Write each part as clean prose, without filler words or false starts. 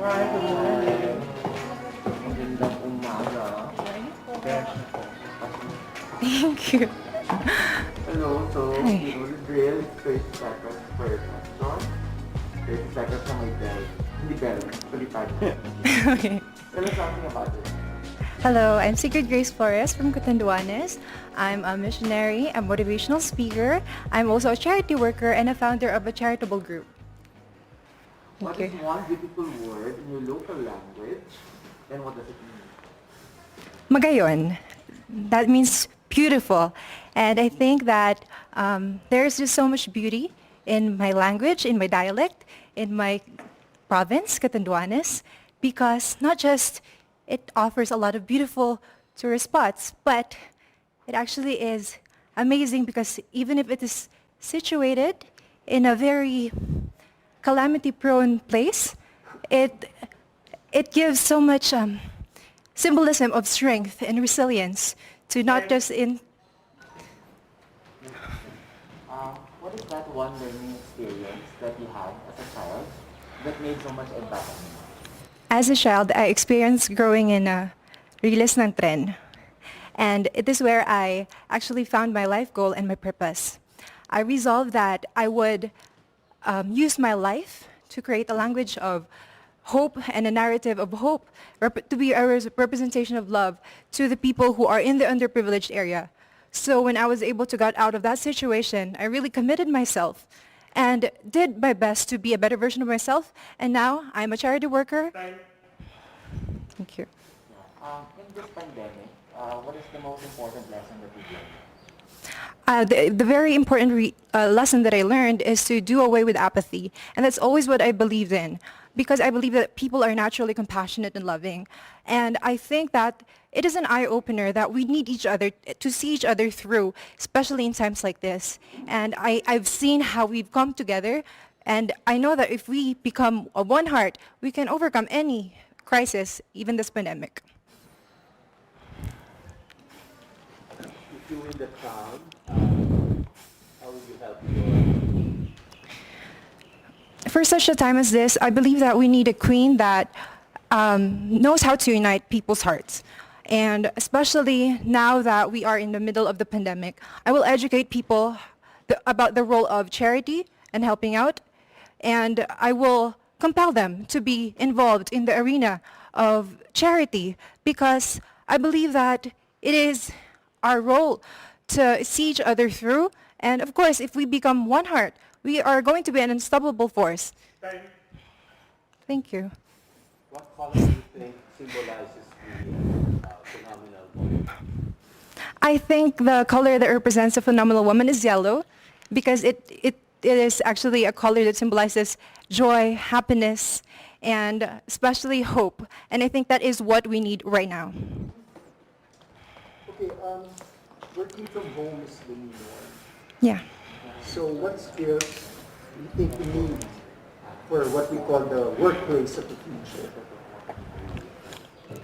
Hi, good morning. Magandang umaga. Thank you. Hello, so Hi. you know the drill, 30 seconds per question. 30 seconds na may bell. Hindi bell, palipad. Okay. Tell us something about it. Hello, I'm Sigrid Grace Flores from Catanduanes. I'm a missionary, a motivational speaker. I'm also a charity worker and a founder of a charitable group. What is one beautiful word in your local language and what does it mean? Magayon. That means beautiful. And I think that there's just so much beauty in my language, in my dialect, in my province, Catanduanes, because not just it offers a lot of beautiful tourist spots, but it actually is amazing because even if it is situated in a very calamity-prone place, it gives so much symbolism of strength and resilience to not just in. What is that one learning experience that you had as a child that made so much impact on you? As a child, I experienced growing in a Riles ng Tren. And it is where I actually found my life goal and my purpose. I resolved that I would use my life to create a language of hope and a narrative of hope to be a representation of love to the people who are in the underprivileged area. So when I was able to get out of that situation, I really committed myself and did my best to be a better version of myself. And now I'm a charity worker. Thank you. In this pandemic, what is the most important lesson that you've learned? The very important lesson that I learned is to do away with apathy. And that's always what I believed in, because I believe that people are naturally compassionate and loving. And I think that it is an eye-opener that we need each other to see each other through, especially in times like this. And I've seen how we've come together, and I know that if we become a one heart, we can overcome any crisis, even this pandemic. If you win the crown, how will you help your... For such a time as this, I believe that we need a queen that knows how to unite people's hearts. And especially now that we are in the middle of the pandemic, I will educate people about the role of charity and helping out. And I will compel them to be involved in the arena of charity because I believe that it is our role to see each other through. And of course, if we become one heart, we are going to be an unstoppable force. Thank you. What color do you think symbolizes the phenomenal woman? I think the color that represents a phenomenal woman is yellow because it is actually a color that symbolizes joy, happiness, and especially hope. And I think that is what we need right now. Okay, working from home is the new norm. Yeah. So what skills do you think we need for what we call the workplace of the future?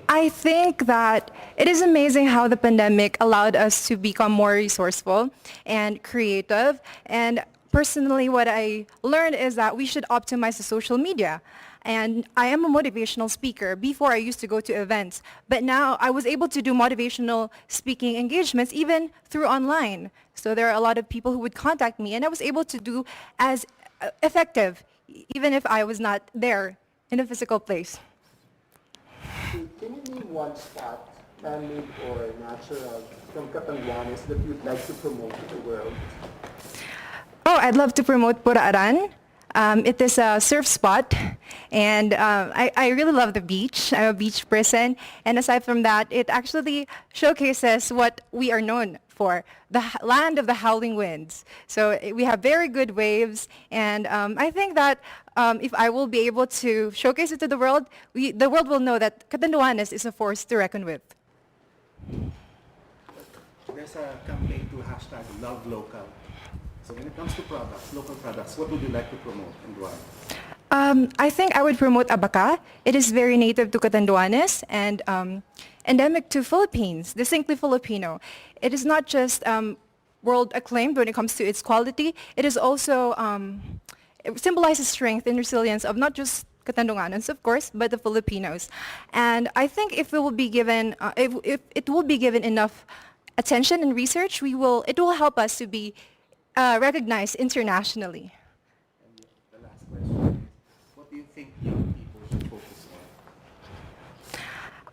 I think that it is amazing how the pandemic allowed us to become more resourceful and creative. And personally, what I learned is that we should optimize the social media. And I am a motivational speaker. Before, I used to go to events, but now I was able to do motivational speaking engagements even through online. So there are a lot of people who would contact me, and I was able to do as effective, even if I was not there in a physical place. Okay, can you name one spot, man-made or natural, from Catanduanes that you'd like to promote to the world? Oh, I'd love to promote Puraaran. It is a surf spot, and I really love the beach. I'm a beach person, and aside from that, it actually showcases what we are known for, the land of the howling winds. So we have very good waves, and I think that if I will be able to showcase it to the world will know that Catanduanes is a force to reckon with. There's a campaign to hashtag Love Local. So when it comes to products, local products, what would you like to promote and why? I think I would promote abaca. It is very native to Catanduanes and endemic to Philippines, distinctly Filipino. It is not just world acclaimed when it comes to its quality. It is also, it symbolizes strength and resilience of not just Katandunganons, of course, but the Filipinos. And I think if it will be given, if it will be given enough attention and research, it will help us to be recognized internationally. And the last question is, what do you think young people should focus on?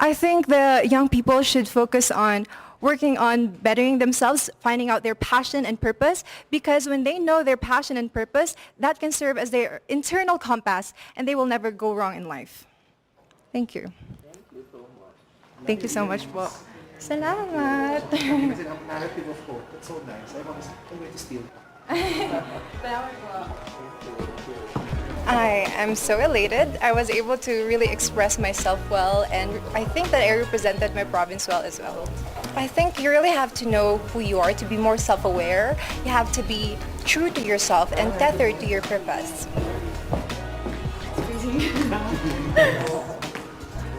I think the young people should focus on working on bettering themselves, finding out their passion and purpose, because when they know their passion and purpose, that can serve as their internal compass, and they will never go wrong in life. Thank you. Thank you so much. Thank you so much po. Salamat. Kasi ang narrative of hope, that's so nice. I'm going to steal. I am so elated. I was able to really express myself well, and I think that I represented my province well as well. I think you really have to know who you are to be more self-aware. You have to be true to yourself and tethered to your purpose.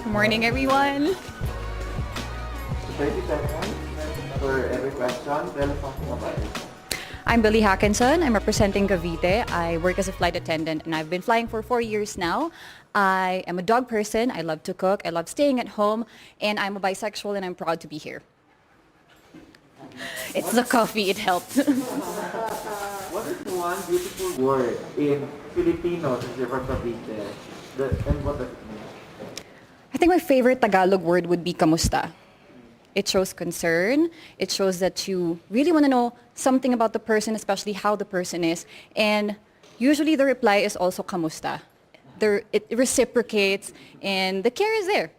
Good morning, everyone. 30 seconds for every question. Tell us something about it. I'm Billy Hackinson. I'm representing Cavite. I work as a flight attendant and I've been flying for 4 years now. I am a dog person. I love to cook. I love staying at home. And I'm a bisexual and I'm proud to be here. It's the coffee. It helped. What is the one beautiful word in Filipino since you're from Cavite? And what does it mean? I think my favorite Tagalog word would be kamusta. It shows concern. It shows that you really want to know something about the person, especially how the person is. And usually the reply is also kamusta. It reciprocates and the care is there.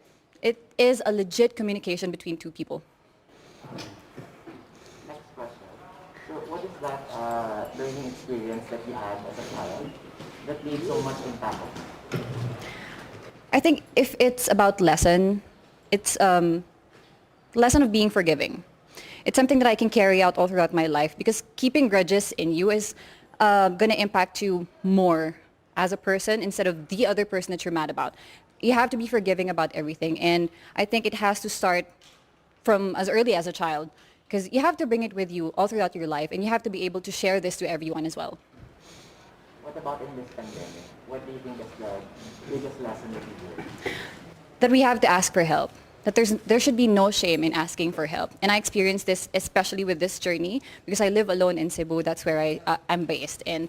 It is a legit communication between two people. Next question. So what is that learning experience that you had as a child that made so much impact? I think if it's about lesson, it's lesson of being forgiving. It's something that I can carry out all throughout my life because keeping grudges in you is going to impact you more as a person instead of the other person that you're mad about. You have to be forgiving about everything, and I think it has to start from as early as a child because you have to bring it with you all throughout your life, and you have to be able to share this to everyone as well. What about in this pandemic? What do you think is the biggest lesson that you learned? That we have to ask for help. That there should be no shame in asking for help. And I experienced this especially with this journey because I live alone in Cebu. That's where I'm based. And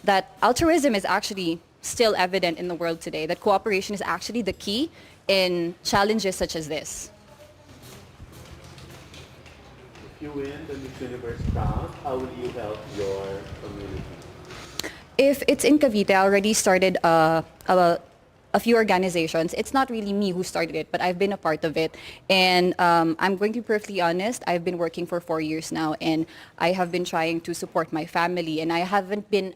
that altruism is actually still evident in the world today. That cooperation is actually the key in challenges such as this. If you win the Miss Universe crown, how will you help your community? If it's in Cavite, I already started a few organizations. It's not really me who started it, but I've been a part of it. And I'm going to be perfectly honest, I've been working for 4 years now, and I have been trying to support my family, and I haven't been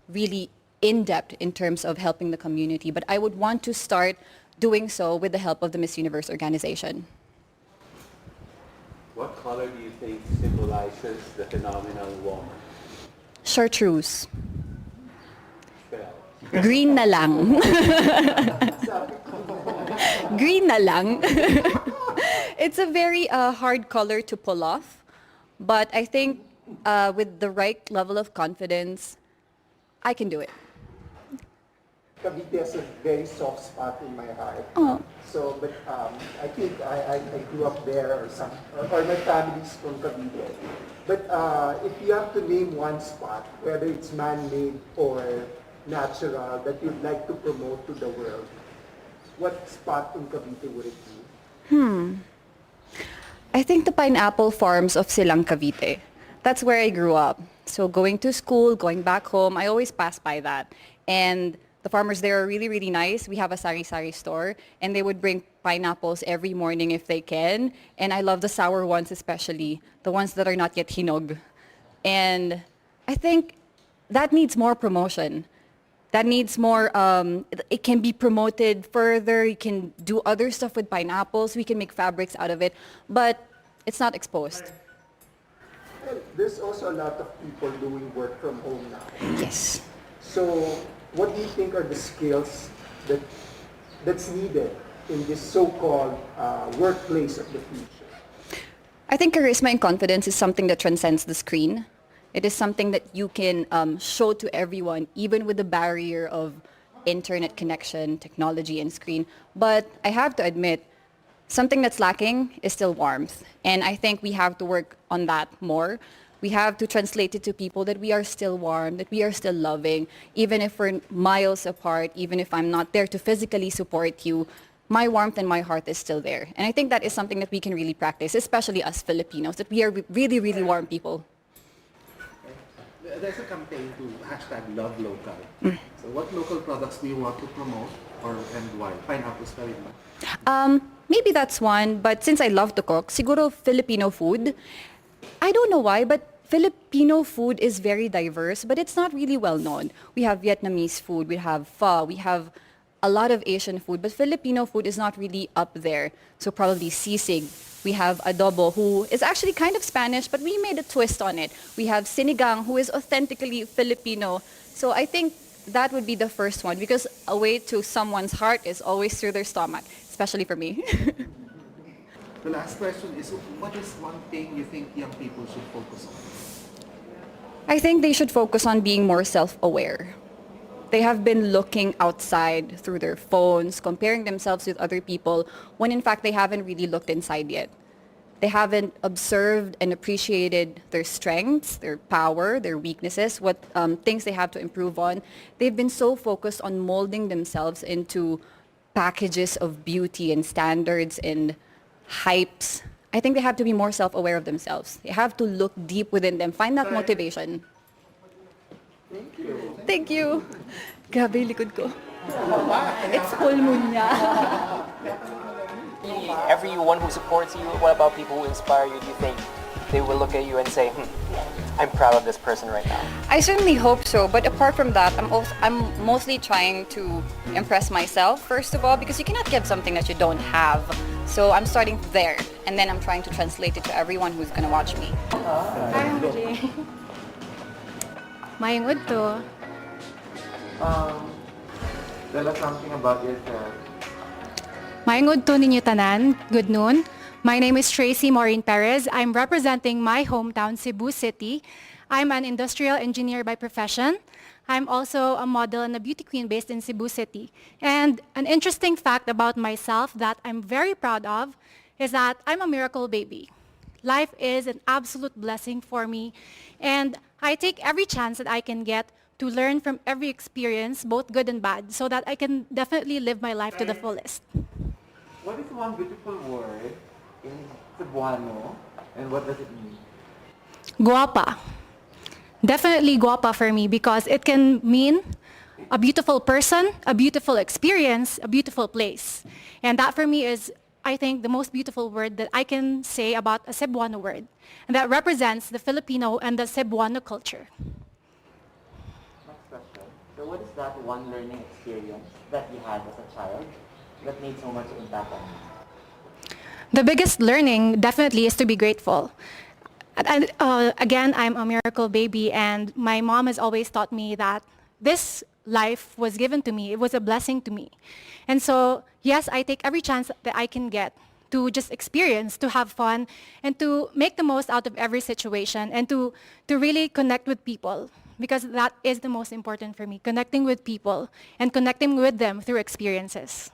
really in-depth in terms of helping the community, but I would want to start doing so with the help of the Miss Universe organization. What color do you think symbolizes the phenomenal woman? Chartreuse. Spell. Green na lang. Green na lang. It's a very hard color to pull off, but I think with the right level of confidence, I can do it. Cavite has a very soft spot in my heart. Oh. So, but I think I grew up there or my family's from Cavite. But if you have to name one spot, whether it's man-made or natural, that you'd like to promote to the world, what spot in Cavite would it be? I think the pineapple farms of Silang Cavite. That's where I grew up. So going to school, going back home, I always pass by that. And the farmers there are really, really nice. We have a sari-sari store, and they would bring pineapples every morning if they can. And I love the sour ones especially, the ones that are not yet hinog. And I think that needs more promotion. That needs more, it can be promoted further. You can do other stuff with pineapples. We can make fabrics out of it, but it's not exposed. Well, there's also a lot of people doing work from home now. Yes. So, what do you think are the skills that's needed in this so-called workplace of the future? I think charisma and confidence is something that transcends the screen. It is something that you can show to everyone, even with the barrier of internet connection, technology, and screen. But I have to admit, something that's lacking is still warmth. And I think we have to work on that more. We have to translate it to people that we are still warm, that we are still loving, even if we're miles apart, even if I'm not there to physically support you, my warmth and my heart is still there. And I think that is something that we can really practice, especially us Filipinos, that we are really, really warm people. There's a campaign to hashtag love local. So what local products do you want to promote and why? Pineapple spelling ba? Maybe that's one, but since I love to cook, siguro Filipino food. I don't know why, but Filipino food is very diverse, but it's not really well known. We have Vietnamese food, we have pho, we have a lot of Asian food, but Filipino food is not really up there. So probably sisig. We have adobo, who is actually kind of Spanish, but we made a twist on it. We have sinigang, who is authentically Filipino. So I think that would be the first one, because a way to someone's heart is always through their stomach, especially for me. The last question is, what is one thing you think young people should focus on? I think they should focus on being more self-aware. They have been looking outside through their phones, comparing themselves with other people, when in fact they haven't really looked inside yet. They haven't observed and appreciated their strengths, their power, their weaknesses, what things they have to improve on. They've been so focused on molding themselves into packages of beauty and standards and hypes. I think they have to be more self-aware of themselves. They have to look deep within them, find that motivation. Thank you. Thank you. Grabe, likod ko. It's full moon niya. Everyone who supports you, what about people who inspire you? Do you think they will look at you and say, I'm proud of this person right now? I certainly hope so, but apart from that, I'm mostly trying to impress myself, first of all, because you cannot give something that you don't have. So I'm starting there, and then I'm trying to translate it to everyone who's going to watch me. Hi, MJ. Mayong udto. Tell us something about yourself. Mayong udto ninyo tanan. Good noon. My name is Tracy Maureen Perez. I'm representing my hometown, Cebu City. I'm an industrial engineer by profession. I'm also a model and a beauty queen based in Cebu City. And an interesting fact about myself that I'm very proud of is that I'm a miracle baby. Life is an absolute blessing for me, and I take every chance that I can get to learn from every experience, both good and bad, so that I can definitely live my life to the fullest. What is one beautiful word in Cebuano, and what does it mean? Guapa. Definitely guapa for me, because it can mean a beautiful person, a beautiful experience, a beautiful place. And that for me is, I think, the most beautiful word that I can say about a Cebuano word. And that represents the Filipino and the Cebuano culture. Next question. So what is that one learning experience that you had as a child that made so much impact on you? The biggest learning definitely is to be grateful. And again, I'm a miracle baby, and my mom has always taught me that this life was given to me. It was a blessing to me. And so, yes, I take every chance that I can get to just experience, to have fun, and to make the most out of every situation, and to really connect with people, because that is the most important for me, connecting with people and connecting with them through experiences.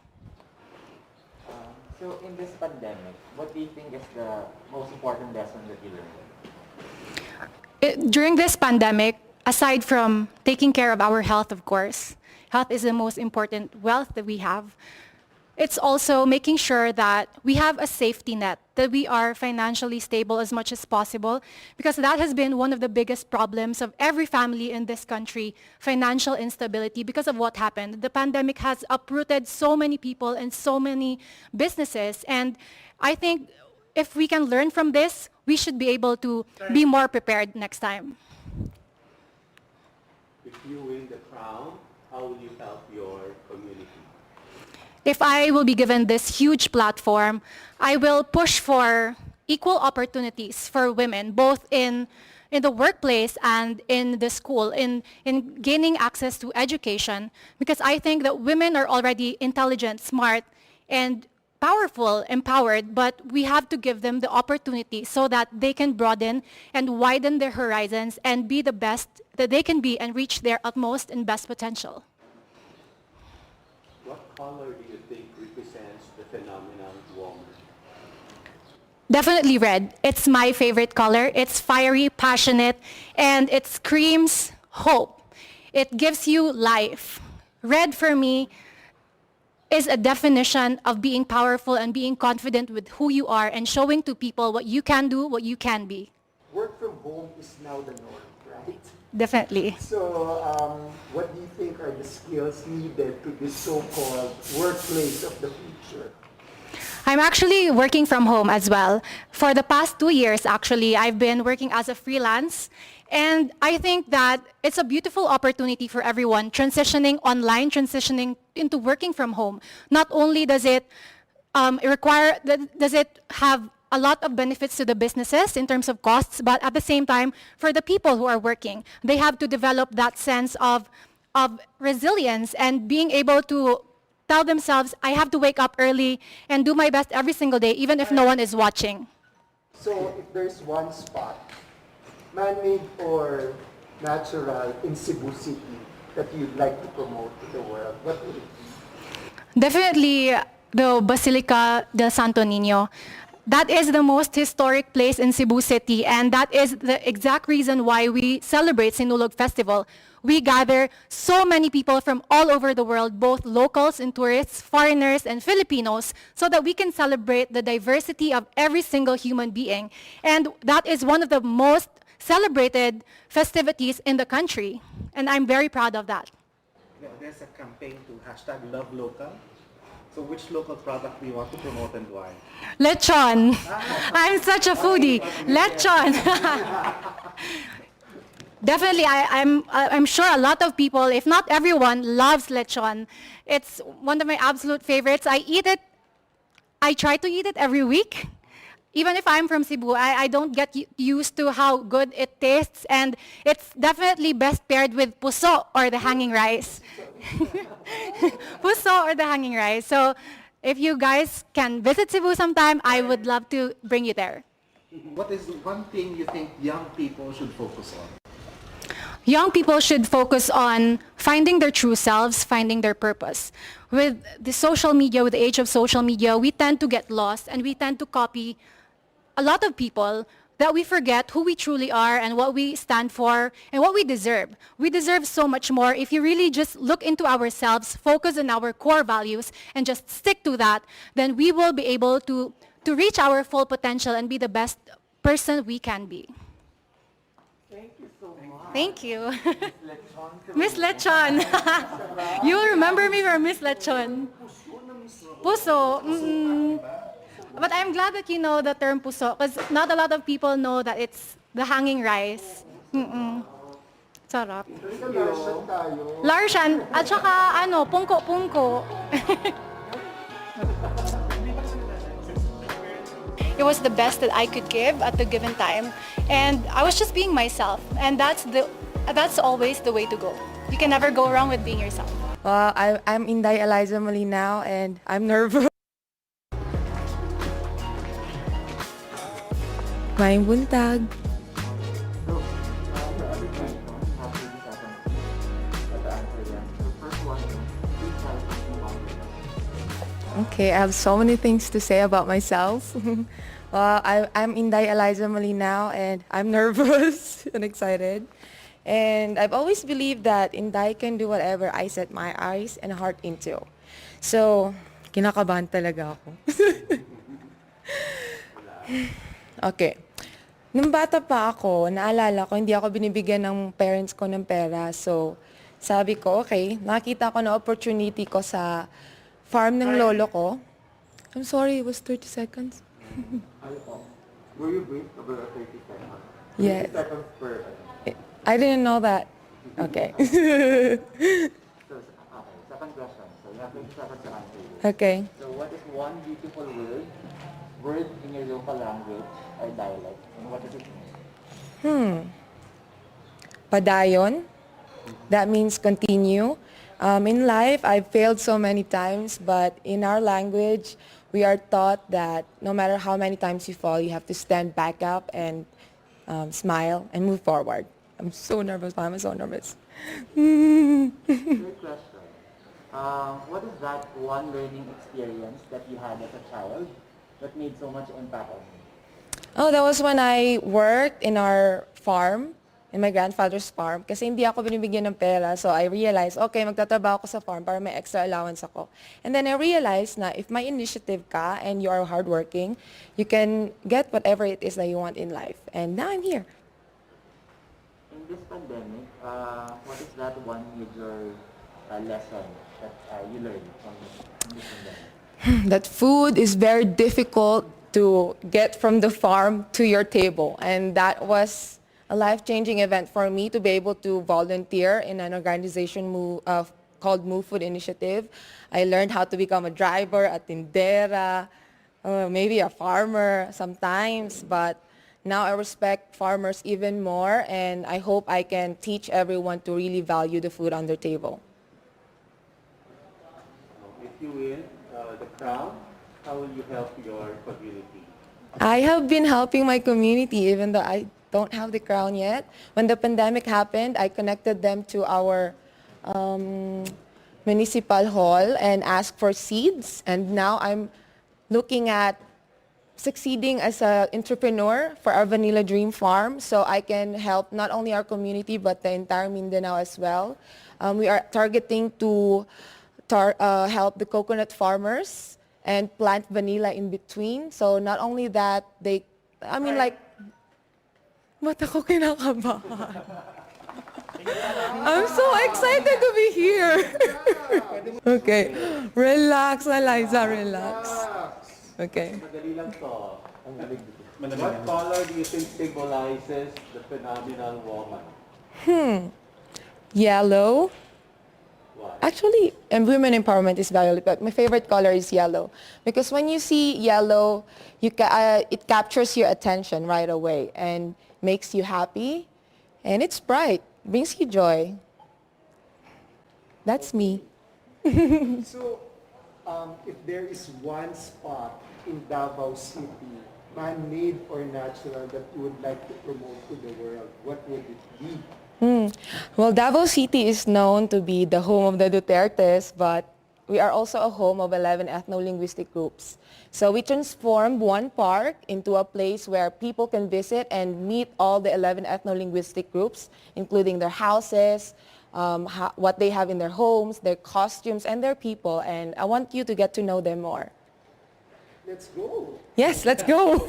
So in this pandemic, what do you think is the most important lesson that you learned? During this pandemic, aside from taking care of our health, of course, health is the most important wealth that we have. It's also making sure that we have a safety net, that we are financially stable as much as possible, because that has been one of the biggest problems of every family in this country, financial instability, because of what happened. The pandemic has uprooted so many people and so many businesses, and I think if we can learn from this, we should be able to be more prepared next time. If you win the crown, how will you help your community? If I will be given this huge platform, I will push for equal opportunities for women, both in the workplace and in the school, in gaining access to education, because I think that women are already intelligent, smart, and powerful, empowered, but we have to give them the opportunity so that they can broaden and widen their horizons and be the best that they can be and reach their utmost and best potential. color do you think represents the phenomenon woman? Definitely red. It's my favorite color. It's fiery, passionate, and it screams hope. It gives you life. Red for me is a definition of being powerful and being confident with who you are and showing to people what you can do, what you can be. Work from home is now the norm, right? Definitely. So, what do you think are the skills needed to this so-called workplace of the future? I'm actually working from home as well. For the past 2 years, actually, I've been working as a freelance. And I think that it's a beautiful opportunity for everyone transitioning online, transitioning into working from home. Not only does it does it have a lot of benefits to the businesses in terms of costs, but at the same time, for the people who are working, they have to develop that sense of resilience and being able to tell themselves, I have to wake up early and do my best every single day, even if no one is watching. So, if there's one spot, man-made or natural, in Cebu City that you'd like to promote to the world, what would it be? Definitely the Basilica del Santo Niño. That is the most historic place in Cebu City, and that is the exact reason why we celebrate Sinulog Festival. We gather so many people from all over the world, both locals and tourists, foreigners and Filipinos, so that we can celebrate the diversity of every single human being. And that is one of the most celebrated festivities in the country, and I'm very proud of that. There's a campaign to hashtag love local. So which local product do you want to promote and why? Lechon. I'm such a foodie. Lechon. Definitely, I'm sure a lot of people, if not everyone, loves lechon. It's one of my absolute favorites. I eat it. I try to eat it every week. Even if I'm from Cebu, I don't get used to how good it tastes, and it's definitely best paired with puso or the hanging rice. Puso or the hanging rice. So if you guys can visit Cebu sometime, I would love to bring you there. What is the one thing you think young people should focus on? Young people should focus on finding their true selves, finding their purpose. With the social media, with the age of social media, we tend to get lost and we tend to copy a lot of people that we forget who we truly are and what we stand for and what we deserve. We deserve so much more if you really just look into ourselves, focus on our core values, and just stick to that, then we will be able to reach our full potential and be the best person we can be. Thank you so much. Thank you. Lechon. Miss Lechon. You will remember me for Miss Lechon. Puso. But I'm glad that you know the term puso because not a lot of people know that it's the hanging rice. Sarap. Larshan tayo. Larshan at saka pungko-pungko. It was the best that I could give at the given time, and I was just being myself, and that's always the way to go. You can never go wrong with being yourself. I'm Inday Eliza Molina and I'm nervous. Maing buntag. So, your other questions have 30 seconds to answer them. The first one is, please tell us something about yourself. Okay, I have so many things to say about myself. I'm Inday Eliza Molina and I'm nervous and excited. And I've always believed that Inday can do whatever I set my eyes and heart into. So, kinakabahan talaga ako. Okay. Nung bata pa ako, naalala ko, hindi ako binibigyan ng parents ko ng pera. So, sabi ko, okay, nakita ko na opportunity ko sa farm ng lolo ko. I'm sorry, it was 30 seconds. Were you briefed over 30 seconds? Yes. 30 seconds per... I didn't know that. Okay. So, okay, second question. So, you have 30 seconds to answer this. Okay. So, what is one beautiful word in your local language or dialect? And what does it mean? Padayon. That means continue. In life, I've failed so many times, but in our language, we are taught that no matter how many times you fall, you have to stand back up and smile and move forward. I'm so nervous. I'm so nervous. Third question. What is that one learning experience that you had as a child that made so much impact on you? Oh, that was when I worked in our farm, in my grandfather's farm. Kasi hindi ako binibigyan ng pera. So I realized, okay, magtatrabaho ako sa farm para may extra allowance ako. And then I realized na if may initiative ka and you are hardworking, you can get whatever it is that you want in life. And now I'm here. In this pandemic, what is that one major lesson that you learned from this pandemic? That food is very difficult to get from the farm to your table. And that was a life-changing event for me to be able to volunteer in an organization called Move Food Initiative. I learned how to become a driver, a tindera, maybe a farmer sometimes, but now I respect farmers even more, and I hope I can teach everyone to really value the food on their table. If you win the crown, how will you help your community? I have been helping my community even though I don't have the crown yet. When the pandemic happened, I connected them to our municipal hall and asked for seeds. And now I'm looking at succeeding as an entrepreneur for our Vanilla Dream Farm so I can help not only our community but the entire Mindanao as well. We are targeting to help the coconut farmers and plant vanilla in between. So not only that, ba't ako kinakabahan? I'm so excited to be here. Okay, relax, Eliza, relax. Okay. Madali lang to. What color do you think symbolizes the phenomenal woman? Yellow. Why? Actually, and women empowerment is violet, but my favorite color is yellow. Because when you see yellow, it captures your attention right away and makes you happy. And it's bright, brings you joy. That's me. So, if there is one spot in Davao City, man-made or natural, that you would like to promote to the world, what would it be? Well, Davao City is known to be the home of the Dutertes, but we are also a home of 11 ethno-linguistic groups. So we transformed one park into a place where people can visit and meet all the 11 ethno-linguistic groups, including their houses, what they have in their homes, their costumes, and their people. And I want you to get to know them more. Let's go. Yes, let's go.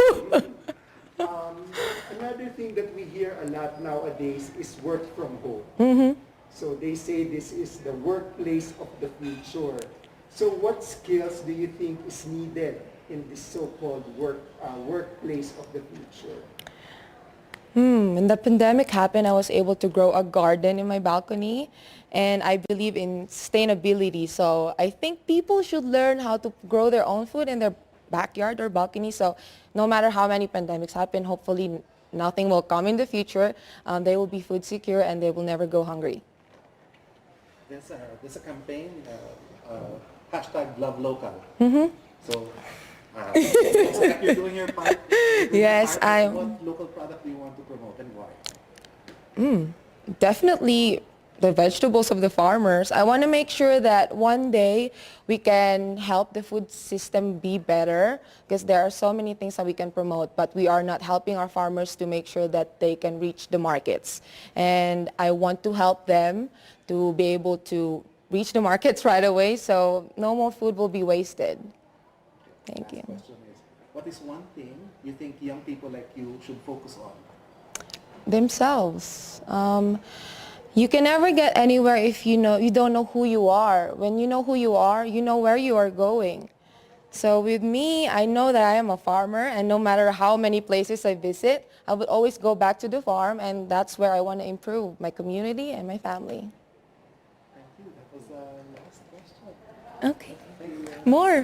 Another thing that we hear a lot nowadays is work from home. So they say this is the workplace of the future. So what skills do you think is needed in this so-called workplace of the future? When the pandemic happened, I was able to grow a garden in my balcony, and I believe in sustainability. So I think people should learn how to grow their own food in their backyard or balcony. So no matter how many pandemics happen, hopefully nothing will come in the future. They will be food secure and they will never go hungry. There's a campaign, hashtag Love Local. So, looks like you're doing your part. Yes, What local product do you want to promote and why? Definitely the vegetables of the farmers. I want to make sure that one day we can help the food system be better because there are so many things that we can promote, but we are not helping our farmers to make sure that they can reach the markets. And I want to help them to be able to reach the markets right away so no more food will be wasted. Thank you. Question is, what is one thing you think young people like you should focus on? Themselves. You can never get anywhere if you don't know who you are. When you know who you are, you know where you are going. So with me, I know that I am a farmer, and no matter how many places I visit, I would always go back to the farm, and that's where I want to improve my community and my family. Thank you. That was the last question. Okay. More.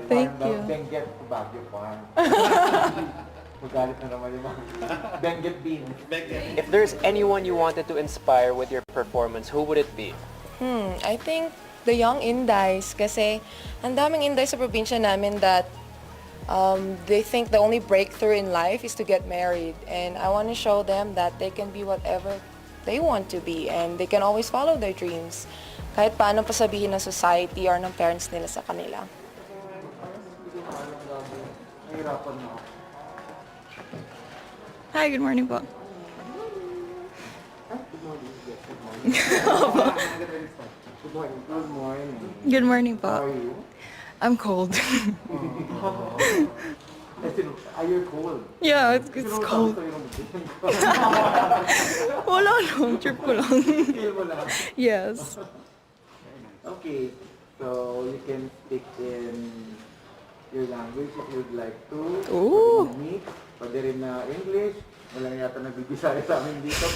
Thank you. Benguet to Baguio Farm. Magalit na naman yung mga Benguet beans. If there's anyone you wanted to inspire with your performance, who would it be? I think the young Indays kasi ang daming Inday sa probinsya namin that they think the only breakthrough in life is to get married. And I want to show them that they can be whatever they want to be and they can always follow their dreams. Kahit paano pa sabihin ng society or ng parents nila sa kanila. Nahirapan na ako. Hi, good morning po. Good morning. Good morning. Good morning How po. are you? I'm cold. Are you cold? Yeah, it's Sino cold. sabi sa'yo ng gising ko? Wala lang, trip ko lang. Feel mo lang. Yes. Okay, so you can speak in your language if you'd like to. Ooh. Pwede mix, pwede rin na English. Walang yata nagbibisaya sa amin dito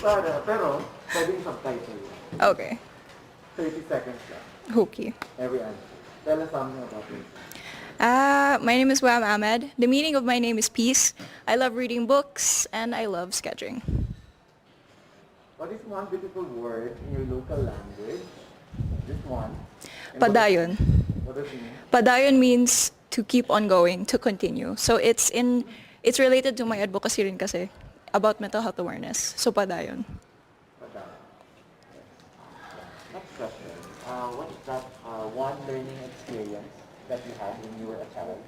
pero pwedeng subtitle. Okay. 30 seconds lang. Okay. Every answer. Tell us something about it. My name is Wam Ahmed. The meaning of my name is peace. I love reading books and I love sketching. What is one beautiful word in your local language? This one. And Padayon. What does it mean? Padayon means to keep on going, to continue. So it's related to my advocacy rin kasi about mental health awareness. So padayon. Padayon. Next question. What is that one learning experience that you had when you were a child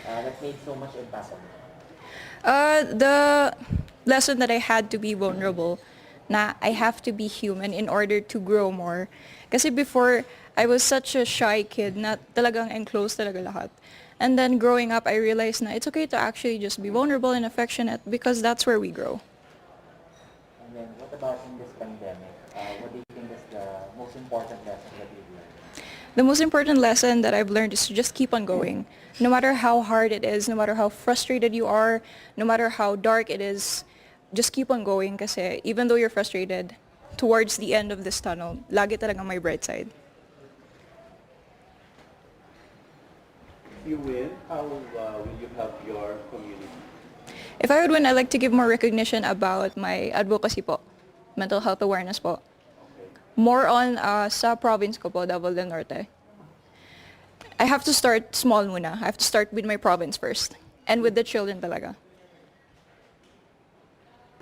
that made so much impact on you? The lesson that I had to be vulnerable, na I have to be human in order to grow more. Kasi before, I was such a shy kid na talagang enclosed talaga lahat. And then growing up, I realized na it's okay to actually just be vulnerable and affectionate because that's where we grow. And then what about in this pandemic? What do you think is the most important lesson that you've learned? The most important lesson that I've learned is to just keep on going. No matter how hard it is, no matter how frustrated you are, no matter how dark it is, just keep on going kasi even though you're frustrated, towards the end of this tunnel, lagi talagang may bright side. If you win, how will you help your community? If I would win, I'd like to give more recognition about my advocacy po, mental health awareness po. More on sa province ko po, Davao del Norte. I have to start small muna. I have to start with my province first. And with the children talaga.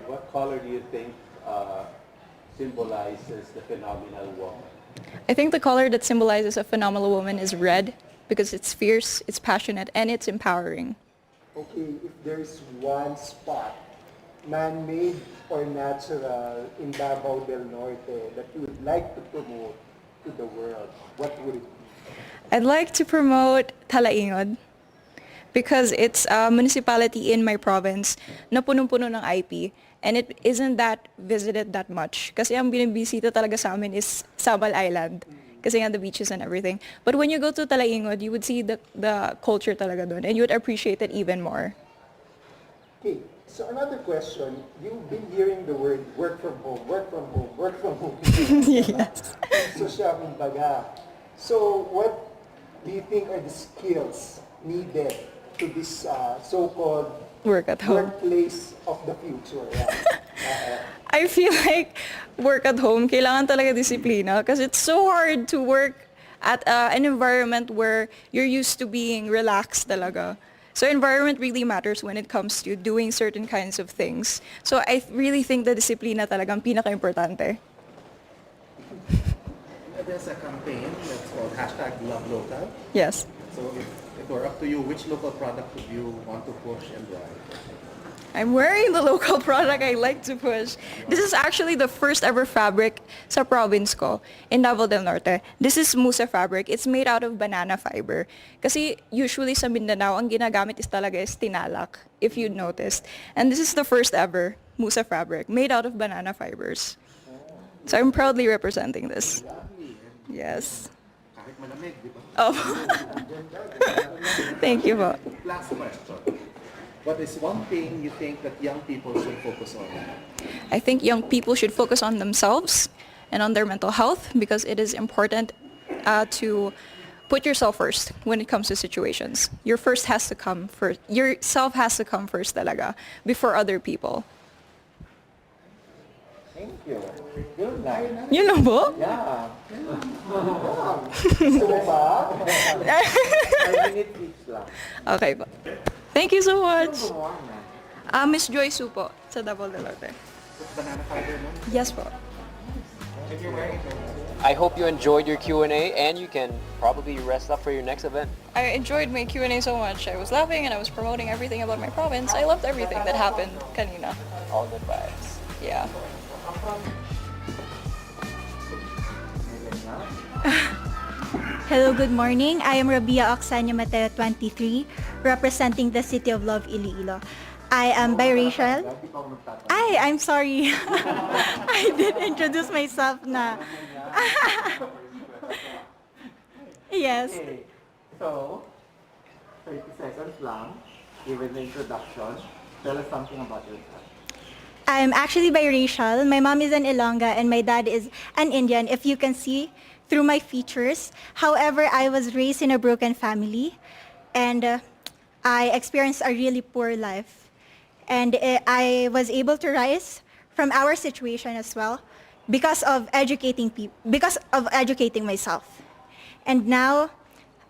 What color do you think symbolizes the phenomenal woman? I think the color that symbolizes a phenomenal woman is red because it's fierce, it's passionate, and it's empowering. Okay, if there's one spot, man-made or natural, in Davao del Norte that you would like to promote to the world, what would it be? I'd like to promote Talaingod because it's a municipality in my province na punong-puno ng IP and it isn't that visited that much. Kasi ang binibisita talaga sa amin is Samal Island kasi nga the beaches and everything. But when you go to Talaingod, you would see the culture talaga doon and you would appreciate it even more. Okay, so another question. You've been hearing the word work from home, work from home, work from home. Yes. So siya, kumbaga. So what do you think are the skills needed to this so-called Work at home. workplace of the future? Yeah. I feel like work at home, kailangan talaga disiplina because it's so hard to work at an environment where you're used to being relaxed talaga. So environment really matters when it comes to doing certain kinds of things. So I really think the disiplina talagang pinaka-importante. There's a campaign that's called #LoveLocal. Yes. So if it were up to you, which local product would you want to push and why? I'm wearing the local product I like to push. This is actually the first ever fabric sa province ko, in Davao del Norte. This is Musa fabric. It's made out of banana fiber. Kasi usually sa Mindanao, ang ginagamit is talaga is tinalak, if you'd noticed. And this is the first ever Musa fabric, made out of banana fibers. So I'm proudly representing this. Yes. Kahit malamig, di ba? Oh. Thank you po. Last question. What is one thing you think that young people should focus on? I think young people should focus on themselves and on their mental health because it is important to put yourself first when it comes to situations. Yourself has to come first talaga before other people. Thank you. Good night. You know po? Yeah. So ba? 5 minutes each lang. Okay po. Thank you so much. Ano gumawa na? Miss Joy Su po sa Davao del Norte. Banana fiber, no? Yes po. I hope you enjoyed your Q&A and you can probably rest up for your next event. I enjoyed my Q&A so much. I was laughing and I was promoting everything about my province. I loved everything that happened kanina. All good vibes. Yeah. Hello, good morning. I am Rabia Oxania Mateo, 23, representing the City of Love, Iloilo. I am biracial. I'm sorry. I did introduce myself na. Yes. Okay. So, 30 seconds lang, given the introduction. Tell us something about yourself. I'm actually biracial. My mom is an Ilongga and my dad is an Indian, if you can see through my features. However, I was raised in a broken family and I experienced a really poor life. And I was able to rise from our situation as well because of educating myself. And now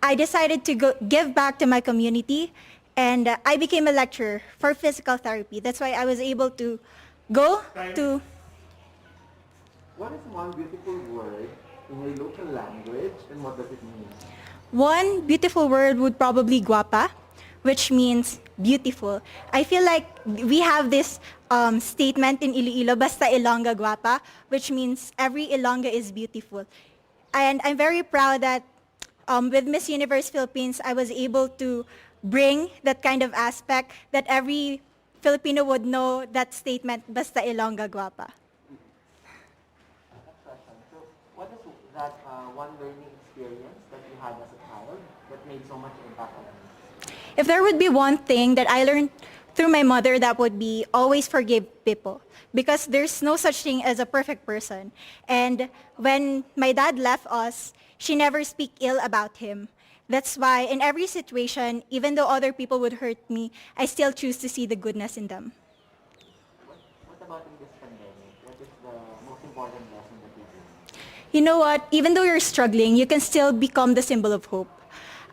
I decided to give back to my community and I became a lecturer for physical therapy. That's why I was able to go to... What is one beautiful word in a local language and what does it mean? One beautiful word would probably guapa, which means beautiful. I feel like we have this statement in Iloilo, basta Ilongga guapa, which means every Ilongga is beautiful. And I'm very proud that with Miss Universe Philippines, I was able to bring that kind of aspect that every Filipino would know that statement, basta Ilongga guapa. So, what is that one learning experience that you had as a child that made so much impact on you? If there would be one thing that I learned through my mother, that would be always forgive people. Because there's no such thing as a perfect person. And when my dad left us, she never speak ill about him. That's why in every situation, even though other people would hurt me, I still choose to see the goodness in them. What about in this pandemic? What is the most important lesson that you learned? You know what? Even though you're struggling, you can still become the symbol of hope.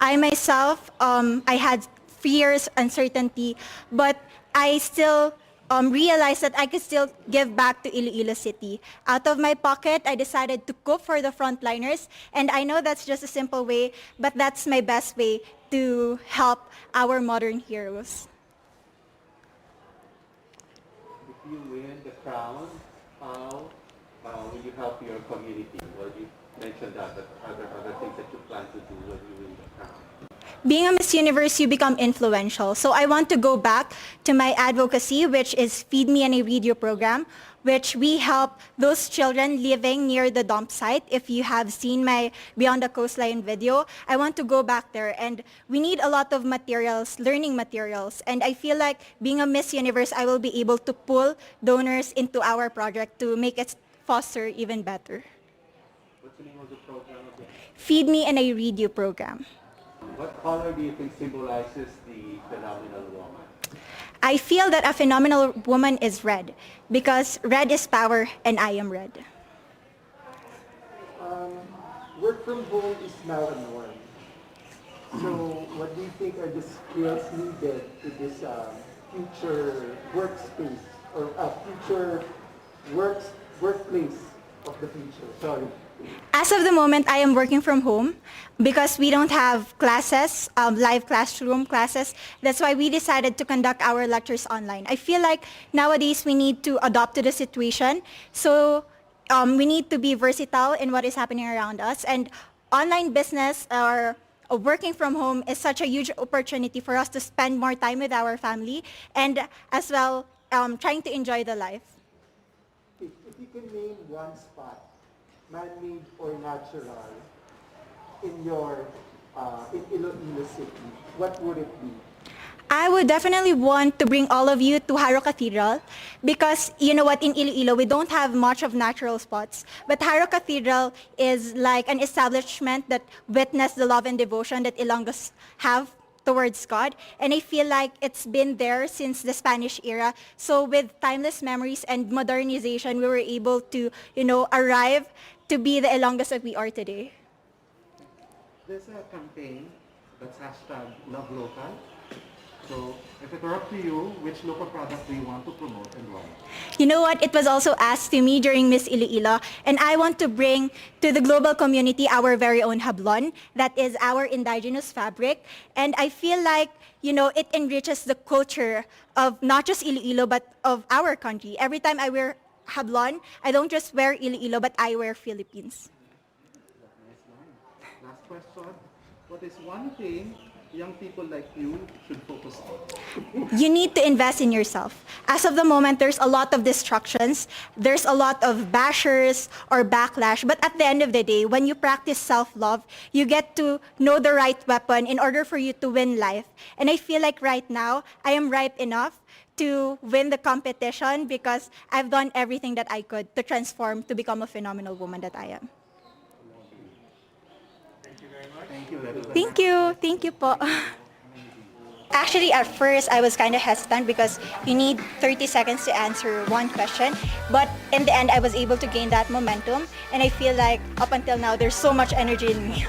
I myself, I had fears, uncertainty, but I still realized that I could still give back to Iloilo City. Out of my pocket, I decided to cook for the frontliners, and I know that's just a simple way, but that's my best way to help our modern heroes. If you win the crown, how will you help your community? Well, you mentioned that, but are there other things that you plan to do when you win the crown? Being a Miss Universe, you become influential. So I want to go back to my advocacy, which is Feed Me and I Read You program, which we help those children living near the dump site. If you have seen my Beyond the Coastline video, I want to go back there. And we need a lot of materials, learning materials. And I feel like being a Miss Universe, I will be able to pull donors into our project to make it foster even better. What's the name of the program again? Feed Me and I Read You program. What color do you think symbolizes the phenomenal woman? I feel that a phenomenal woman is red because red is power and I am red. Work from home is now a norm. So what do you think are the skills needed to this future workspace or future workplace of the future? Sorry. As of the moment, I am working from home because we don't have classes, live classroom classes. That's why we decided to conduct our lectures online. I feel like nowadays we need to adapt to the situation. So we need to be versatile in what is happening around us. And online business or working from home is such a huge opportunity for us to spend more time with our family and as well trying to enjoy the life. If you can name one spot, man-made or natural, in Iloilo City, what would it be? I would definitely want to bring all of you to Haro Cathedral because you know what, in Iloilo we don't have much of natural spots, but Haro Cathedral is like an establishment that witnessed the love and devotion that Ilonggos have towards God, and I feel like it's been there since the Spanish era. So with timeless memories and modernization, we were able to, arrive to be the Ilonggos that we are today. There's a campaign that's hashtag Love Local. So if it were up to you, which local product do you want to promote and why? You know what? It was also asked to me during Miss Iloilo, and I want to bring to the global community our very own hablon. That is our indigenous fabric, and I feel like it enriches the culture of not just Iloilo but of our country. Every time I wear hablon, I don't just wear Iloilo, but I wear Philippines. Nice line. Last question. What is one thing young people like you should focus on? You need to invest in yourself. As of the moment, there's a lot of distractions. There's a lot of bashers or backlash. But at the end of the day, when you practice self-love, you get to know the right weapon in order for you to win life. And I feel like right now, I am ripe enough to win the competition because I've done everything that I could to transform to become a phenomenal woman that I am. Thank you very much. Thank you. Thank you po. Actually, at first, I was kind of hesitant because you need 30 seconds to answer one question. But in the end, I was able to gain that momentum. And I feel like up until now, there's so much energy in me.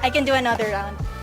I can do another round.